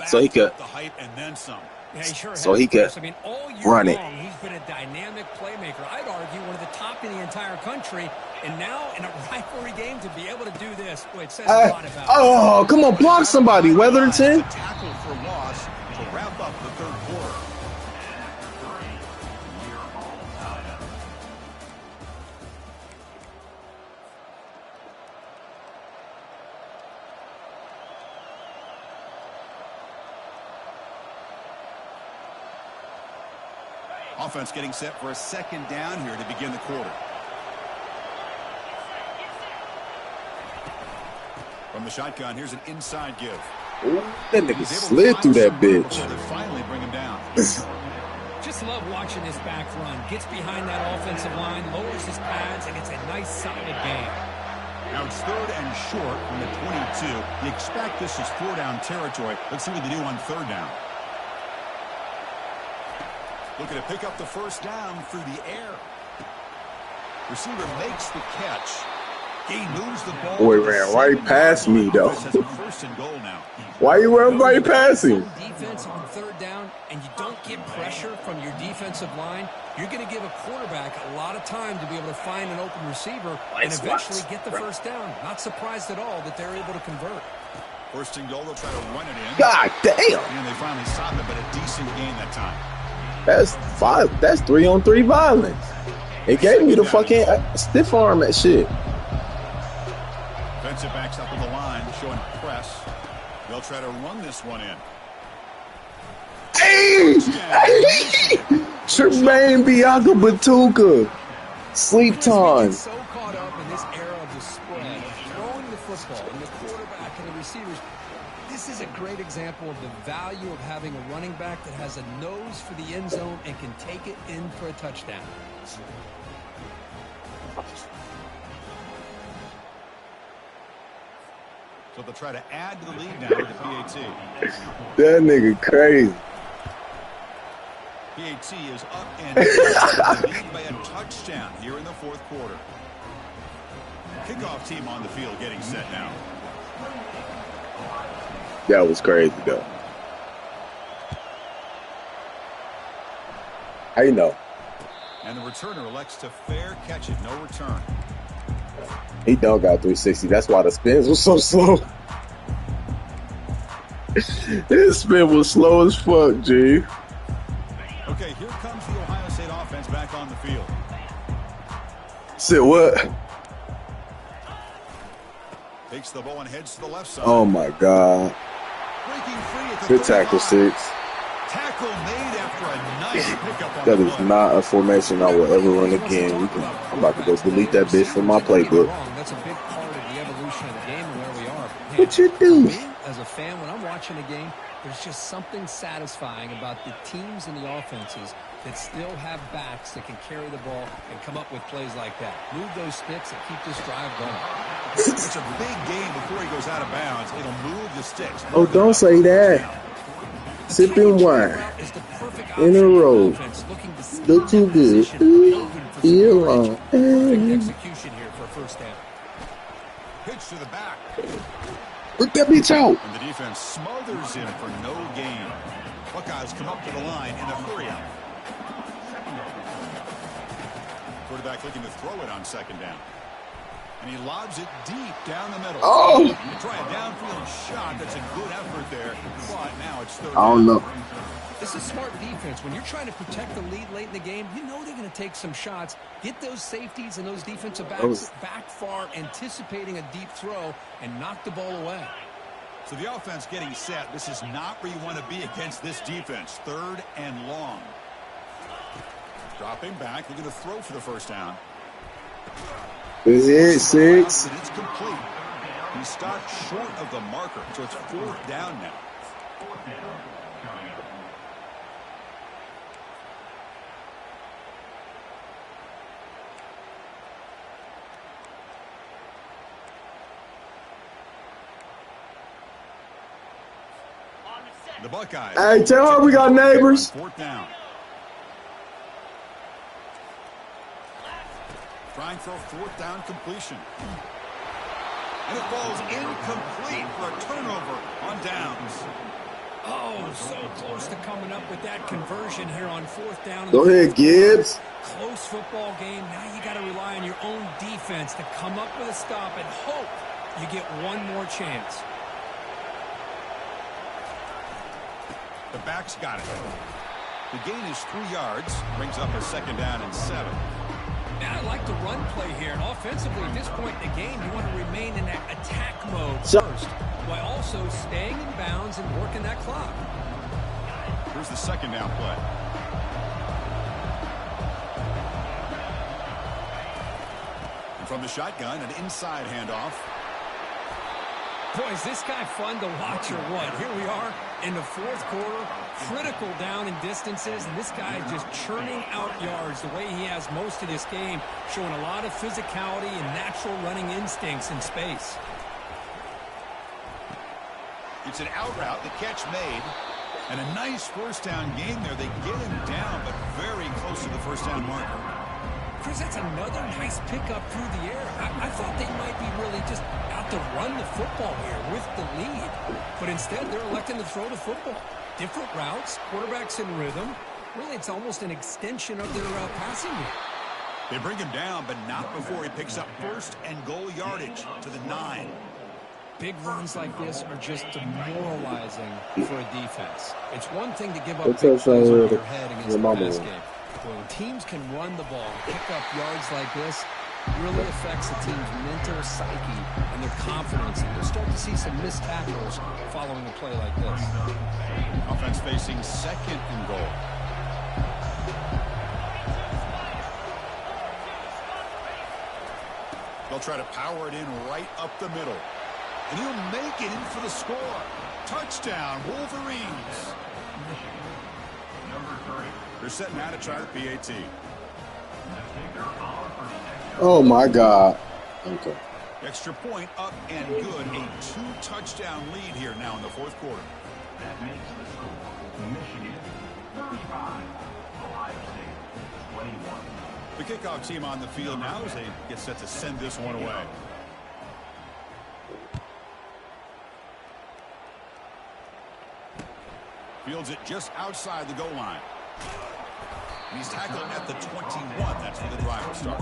So he could. The hype and then some. Yeah, he sure so has, he could Chris. I mean, all year run it. long, he's been a dynamic playmaker. I'd argue one of the top in the entire country. And now, in a rivalry game, to be able to do this, well, it says a lot about him. Oh, come on, block somebody, Weatherton. Tackle for loss to wrap up the third quarter. Offense getting set for a second down here to begin the quarter. From the shotgun, here's an inside give. Ooh, that nigga slid through that bitch. They finally bring him down. Just love watching this back run. Gets behind that offensive line, lowers his pads, and it's a nice, solid game. Now it's 3rd and short from the 22. You expect this is 4-down territory. Let's see what they do on 3rd down. Looking to pick up the first down through the air. Receiver makes the catch. He moves the ball. Boy ran right past me, though. First and goal now. Why you run right past him? Defense on 3rd down, and you don't get pressure from your defensive line, you're going to give a quarterback a lot of time to be able to find an open receiver and eventually get the first down. Not surprised at all that they're able to convert. First and goal, they'll try to run it in. God damn. And they finally stopped it, but a decent game that time. That's 3-on-3 violence. It gave me the fucking stiff arm that shit. Defensive backs up on the line, showing press. They'll try to run this one in. Hey! Tremaine Bianca Batuka. Sleep time. So caught up in this era of the spread, throwing the football and the quarterback and the receivers. This is a great example of the value of having a running back that has a nose for the end zone and can take it in for a touchdown. So they'll try to add to the lead now with the PAT. That nigga crazy. PAT is up and lead by a touchdown here in the 4th quarter. Kickoff team on the field getting set now. That was crazy, though. How you know? And the returner elects to fair catch it. No return. He done got 360. That's why the spins was so slow. His spin was slow as fuck, G. Okay, here comes the Ohio State offense back on the field. Said what? Takes the ball and heads to the left side. Oh, my God. Breaking free at the Good tackle, 6. Tackle made after a nice pickup on That the is play. not a formation I will ever run again. I'm about to go delete that bitch from my playbook. That's a big part of the evolution of the game and where we are. What you do? Me, as a fan, when I'm watching a game, there's just something satisfying about the teams and the offenses that still have backs that can carry the ball and come up with plays like that. Move those sticks and keep this drive going. It's a big game before he goes out of bounds. It'll move the sticks. Oh, don't say that. Sipping wine in a row. Look too good. Feel on. Execution here for a first down. Pitch to the back. Look that bitch out. And the defense smothers him for no gain. Buckeyes come up to the line in a hurry up. Quarterback looking to throw it on second down. And he lobs it deep down the middle. Oh! They try a downfield shot. That's a good effort there. But now it's third I don't down. know. This is smart defense. When you're trying to protect the lead late in the game, you know they're going to take some shots. Get those safeties and those defensive backs back far, anticipating a deep throw, and knock the ball away. So the offense getting set. This is not where you want to be against this defense. 3rd and long. Dropping back, looking to throw for the first down. Is it 6? And it's complete. He stopped short of the marker, so it's 4th down now. The Buckeyes. Hey, tell her we got neighbors. 4th down. Trying for a 4th down completion. And it falls incomplete for a turnover on downs. Oh, so close to coming up with that conversion here on fourth down. Go ahead, Gibbs. Close football game. Now you got to rely on your own defense to come up with a stop and hope you get one more chance. The back's got it. The gain is 3 yards. Brings up a 2nd down and 7. Now, I like the run play here. And offensively, at this point in the game, you want to remain in that attack mode first, while also staying in bounds and working that clock. Here's the 2nd down play. And from the shotgun, an inside handoff. Boy, is this guy fun to watch or what? Here we are in the fourth quarter, critical down in distances, and this guy is just churning out yards the way he has most of this game, showing a lot of physicality and natural running instincts in space. It's an out route, the catch made, and a nice first down gain there. They get him down, but very close to the first down marker. Chris, that's another nice pickup through the air. I thought they might be really just out to run the football here with the lead. But instead, they're electing to throw the football. Different routes, quarterbacks in rhythm. Really, it's almost an extension of their passing game. They bring him down, but not before he picks up first and goal yardage to the 9. Big runs like this are just demoralizing for a defense. It's one thing to give up big plays over your head against the pass game. When teams can run the ball, pick up yards like this, it really affects the team's mental psyche and their confidence. And you'll start to see some missed tackles following a play like this. Offense facing 2nd and goal. They'll try to power it in right up the middle. And he'll make it in for the score. Touchdown, Wolverines. They're setting out to try the PAT. Oh, my God. Okay. Extra point up and good. A 2-touchdown lead here now in the fourth quarter. That makes the score Michigan 35, Ohio State 21. The kickoff team on the field now as they get set to send this one away. Fields it just outside the goal line. He's tackled at the 21. That's where the drive will start.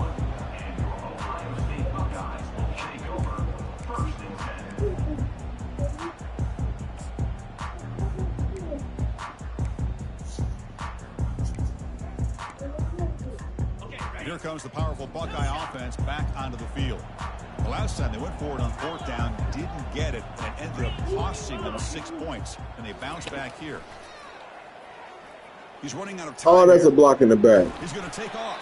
Here comes the powerful Buckeye offense back onto the field. The last time they went forward on 4th down, didn't get it, and ended up costing them 6 points. And they bounce back here. He's running out of time. Oh, that's here. a block in the back. He's going to take off.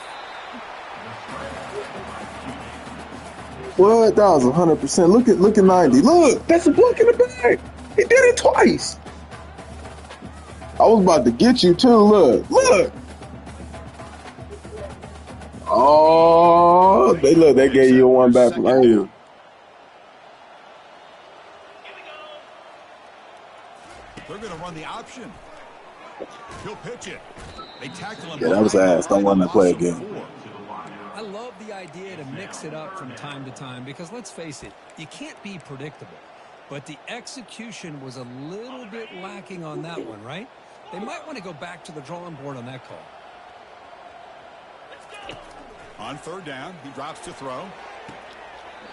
What? That was 100%. Look at 90. Look, that's a block in the back. He did it twice. I was about to get you too. Look. Oh, they gave you one back from earlier. They're going to run the option. He'll pitch it. They tackle him. Yeah, that was ass. Don't want to play again. I love the idea to mix it up from time to time because let's face it, you can't be predictable. But the execution was a little bit lacking on that one, right? They might want to go back to the drawing board on that call. On 3rd down, he drops to throw.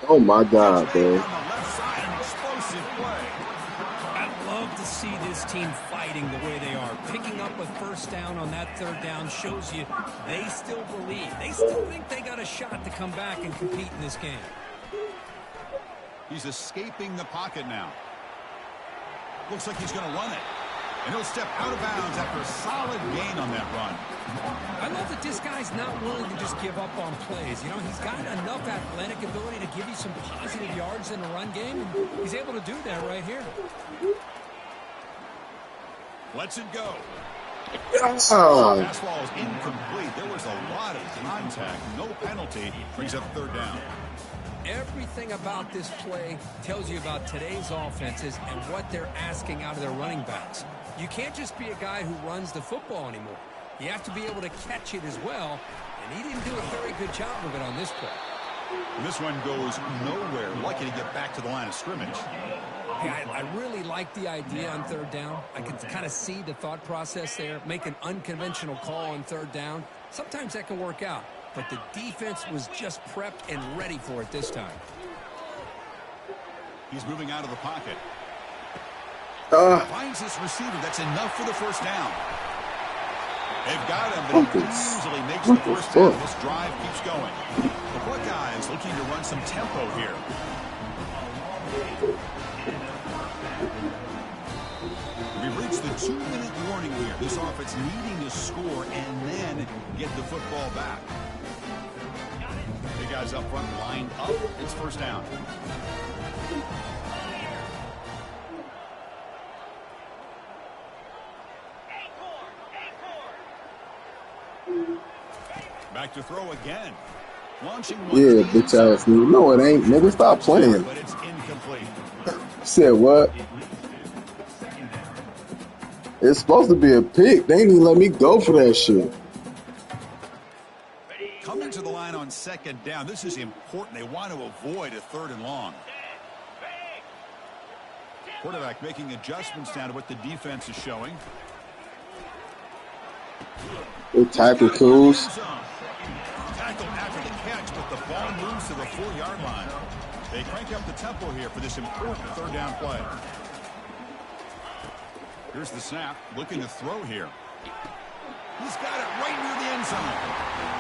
Oh my God, man. On the left side, an explosive play. I'd love to see this team fighting the way they are. Picking up a first down on that 3rd down shows you they still believe. They still think they got a shot to come back and compete in this game. He's escaping the pocket now. Looks like he's going to run it. And he'll step out of bounds after a solid gain on that run. I love that this guy's not willing to just give up on plays. You know, he's got enough athletic ability to give you some positive yards in the run game, and he's able to do that right here. Lets it go. Oh. Fastball is incomplete. There was a lot of contact. No penalty. Brings up 3rd down. Everything about this play tells you about today's offenses and what they're asking out of their running backs. You can't just be a guy who runs the football anymore. You have to be able to catch it as well, and he didn't do a very good job of it on this play. This one goes nowhere. Lucky to get back to the line of scrimmage. Hey, I really like the idea on third down. I can kind of see the thought process there. Make an unconventional call on third down. Sometimes that can work out. But the defense was just prepped and ready for it this time. He's moving out of the pocket. Finds this receiver. That's enough for the first down. They've got him, but he easily makes the first down. This drive keeps going. The Buckeyes looking to run some tempo here. We've reached the 2-minute warning here. This offense needing to score and then get the football back. The guys up front lined up. It's first down. Back to throw again. Launching one. Yeah, bitch ass nigga. No, it ain't. Nigga, stop playing. But it's incomplete. Said what? It's supposed to be a pick. They ain't even let me go for that shit. Coming to the line on second down. This is important. They want to avoid a third and long. Quarterback making adjustments down to what the defense is showing. They tacticals. Tackled after the catch, but the ball moves to the 4-yard line. They crank up the tempo here for this important third down play. Here's the snap, looking to throw here. He's got it right near the end zone.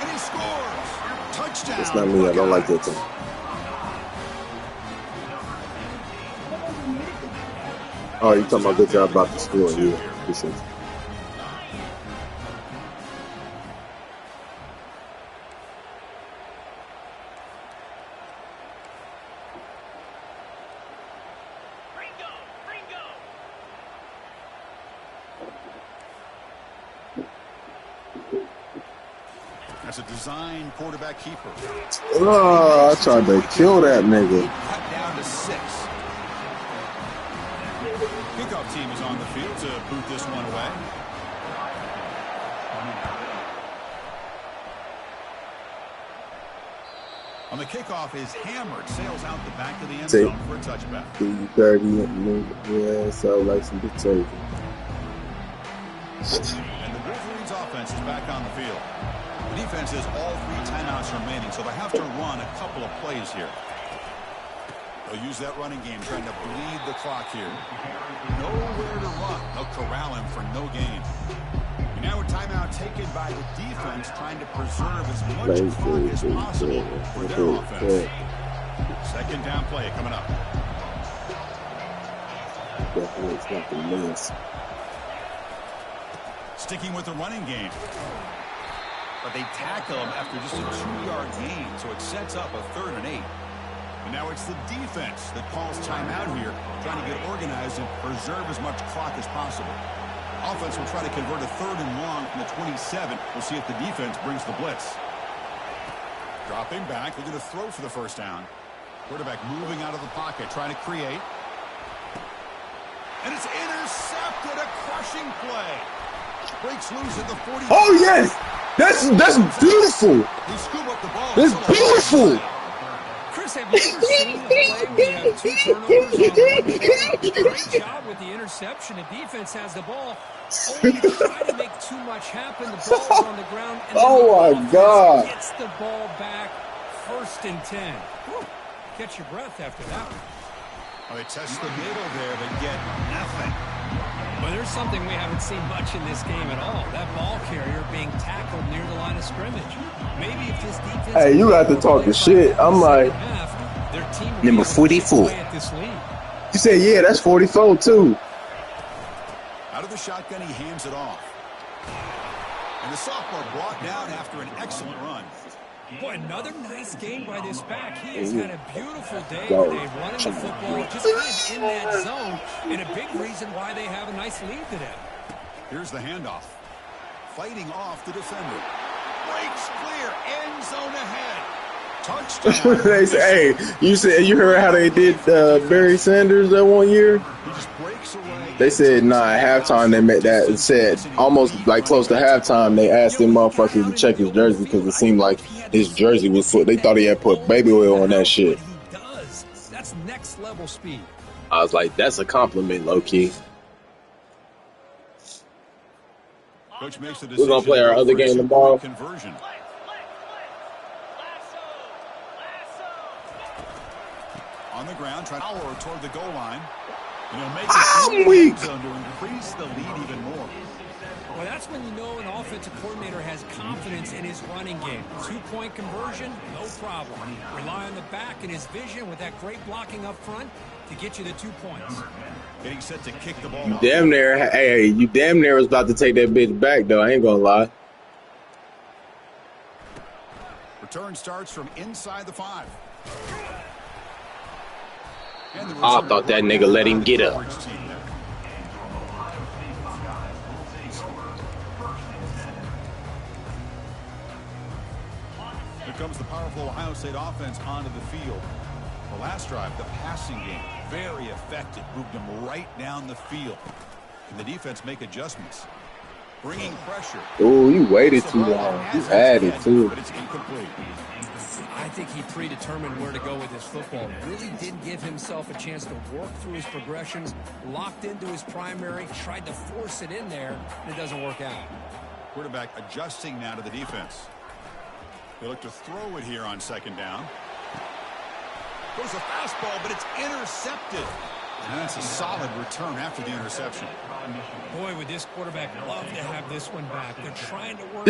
And he scores. Touchdown. It's not me. I don't like that thing. Oh, you talking about good job about the score. Yeah. This is. That's a design quarterback keeper. Oh, I tried to kill that nigga. Cut down to 6. Kickoff team is on the field to boot this one away. On the kickoff is hammered, sails out the back of the end zone for a touchback. 30, yeah, so like some potato. And the Wolverines offense is back on the field. The defense has all 3 timeouts remaining, so they have to run a couple of plays here. They'll use that running game, trying to bleed the clock here. Nowhere to run. They'll corral him for no gain. And now a timeout taken by the defense, trying to preserve as much clock as possible for their offense. Second down play coming up. It's not the miss. Sticking with the running game. But they tackle him after just a 2-yard gain, so it sets up a 3rd and 8. And now it's the defense that calls timeout here, trying to get organized and preserve as much clock as possible. Offense will try to convert a 3rd and long from the 27. We'll see if the defense brings the blitz. Dropping back, looking to throw for the first down. Quarterback moving out of the pocket, trying to create. And it's intercepted, a crushing play. Breaks loose at the 40. Oh, yes! That's beautiful! They scoop up the ball. That's beautiful! Chris, have you ever seen a play where you have 2 turnovers on one play? Great job with the interception. The defense has the ball. Only try to make too much happen. The ball is on the ground. And Oh, my God. Gets the ball back. 1st and 10. Whew. Catch your breath after that one. Well, they test the middle there, but get nothing. Well, there's something we haven't seen much in this game at all. That ball carrier being tackled near the line of scrimmage. Maybe if this defense... Hey, you got to talk the shit. I'm like... Their team Number 44. at this lead. You said, yeah, that's 44, too. Out of the shotgun, he hands it off. And the sophomore brought down after an excellent run. Boy, another nice game by this back. He has had a beautiful day today running the football, just kind of in that zone, and a big reason why they have a nice lead today. Here's the handoff. Fighting off the defender. Breaks clear. End zone ahead. Touchdown. They say, hey, you heard how they did Barry Sanders that one year? He just breaks away. They said, nah, at halftime they made that. It said, almost like close to halftime, they asked them motherfuckers to check his jersey because it seemed like His jersey was put. They thought he had put baby oil on that shit. He does. That's next level speed. I was like, that's a compliment, low key. Coach makes the We're gonna play our other game tomorrow. Conversion. On the ground, trying to power toward the goal line. And he'll make it weak zone to increase the lead even more. Well, that's when you know an offensive coordinator has confidence in his running game. 2-point conversion, no problem. Rely on the back and his vision with that great blocking up front to get you the 2 points. Getting set to kick the ball. You damn near was about to take that bitch back, though. I ain't gonna lie. Return starts from inside the 5. I thought that nigga let him get up. Here comes the powerful Ohio State offense onto the field. The last drive, the passing game, very effective. Moved them right down the field. And the defense make adjustments. Bringing pressure. Oh, you waited too long. You had it, too. But it's incomplete. I think he predetermined where to go with his football. Really didn't give himself a chance to work through his progressions, locked into his primary, tried to force it in there, and it doesn't work out. Quarterback adjusting now to the defense. They look to throw it here on second down. Goes a fastball, but it's intercepted. And that's a solid return after the interception. Boy, would this quarterback love to have this one back. They're trying to work.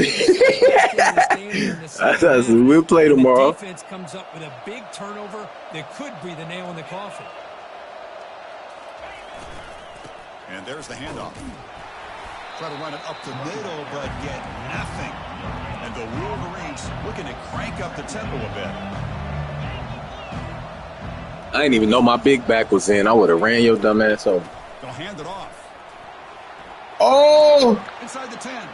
We'll play tomorrow. The defense comes up with a big turnover that could be the nail in the coffin. And there's the handoff. Try to run it up the middle, but get nothing. And the Wolverines looking to crank up the tempo a bit. I didn't even know my big back was in. I would have ran your dumb ass over. They'll hand it off. Oh! Inside the 10.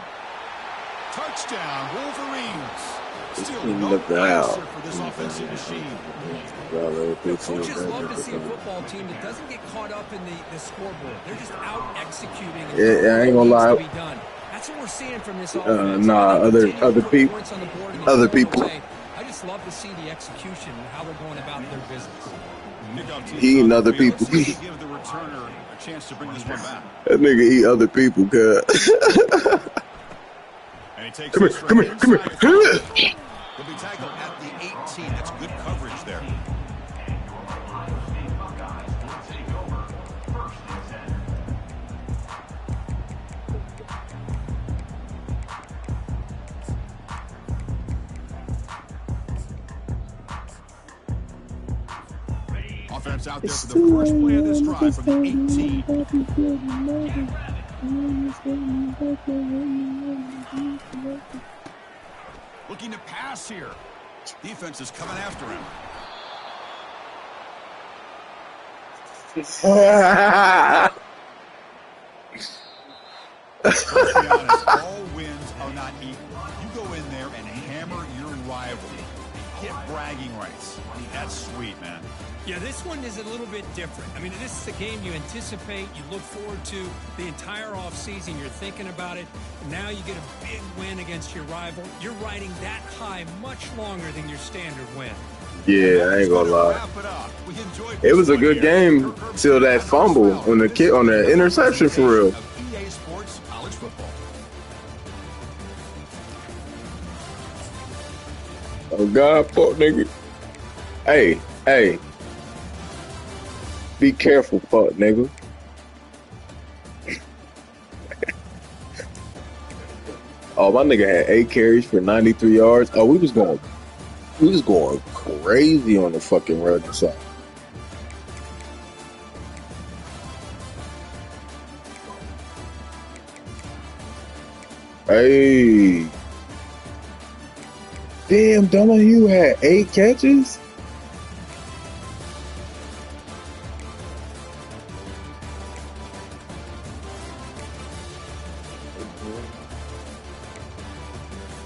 Touchdown, Wolverines. Still Look no answer out. for this offensive machine. Coaches love to see a football team that doesn't get caught up in the scoreboard. They're just out executing. Yeah, I ain't gonna lie. That's what we're seeing from this offense. Other people. Other people. I just love to see the execution and how they're going about their business. He eating other people. Give the returner a chance to bring this one back. That nigga eat other people, cuz. And he takes Come here. He'll be tackled at the 18. That's good coverage there. Offense out there for the first play of this drive from the 18. Looking to pass here. Defense is coming after him. Let's be honest, all wins are not equal. You go in there and hammer your rival. Get bragging rights. That's sweet, man. Yeah, this one is a little bit different. I mean, this is a game you anticipate, you look forward to the entire offseason. You're thinking about it. Now you get a big win against your rival. You're riding that high much longer than your standard win. Yeah, I ain't gonna lie. It was a good game till that fumble on the interception for real. EA Sports College Football. Oh God, fuck nigga. Hey. Be careful, fuck nigga. Oh, my nigga had 8 carries for 93 yards. Oh, we was going crazy on the fucking running side. Hey. Damn, Donahue had 8 catches?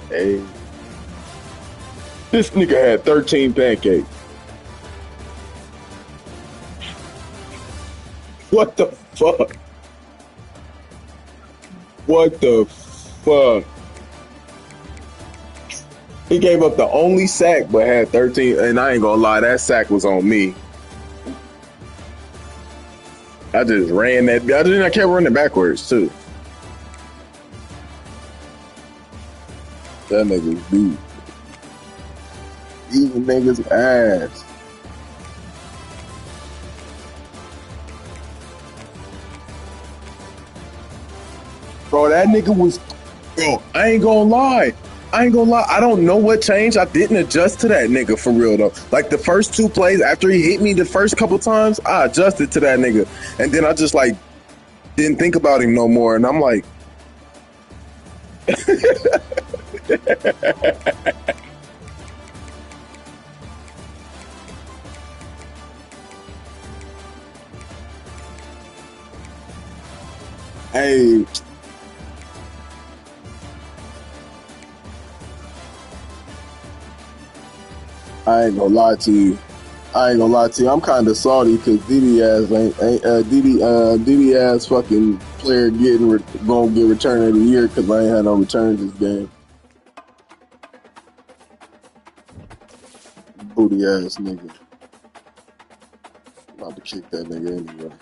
Hey. This nigga had 13 pancakes. What the fuck? What the fuck? He gave up the only sack, but had 13. And I ain't gonna lie, that sack was on me. I just ran that. I kept running backwards too. That nigga beating niggas ass. Bro, that nigga was. Bro, I ain't gonna lie. I don't know what changed. I didn't adjust to that nigga for real though. Like the first 2 plays after he hit me the first couple times, I adjusted to that nigga, and then I just like didn't think about him no more. And I'm like, hey. I ain't gonna lie to you. I'm kind of salty because Didi ass Didi ass fucking player gonna get return of the year because I ain't had no returns this game. Booty ass nigga. I'm about to kick that nigga anyway.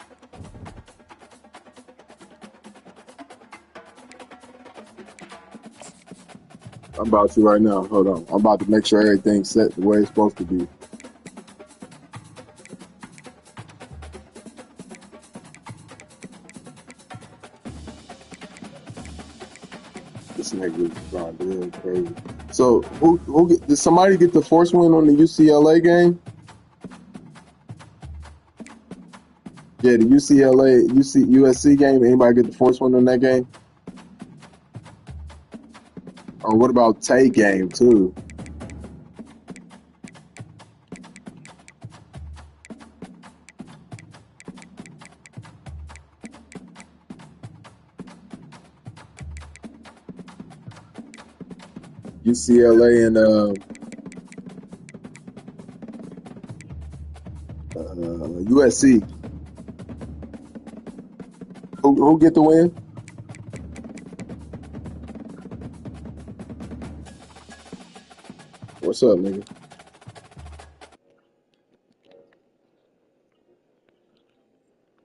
I'm about to right now. Hold on. I'm about to make sure everything's set the way it's supposed to be. This nigga is gone real crazy. So, did somebody get the force win on the UCLA game? Yeah, the USC game. Anybody get the force win on that game? Or what about Tay game too? UCLA and USC. Who get the win? What's up, nigga?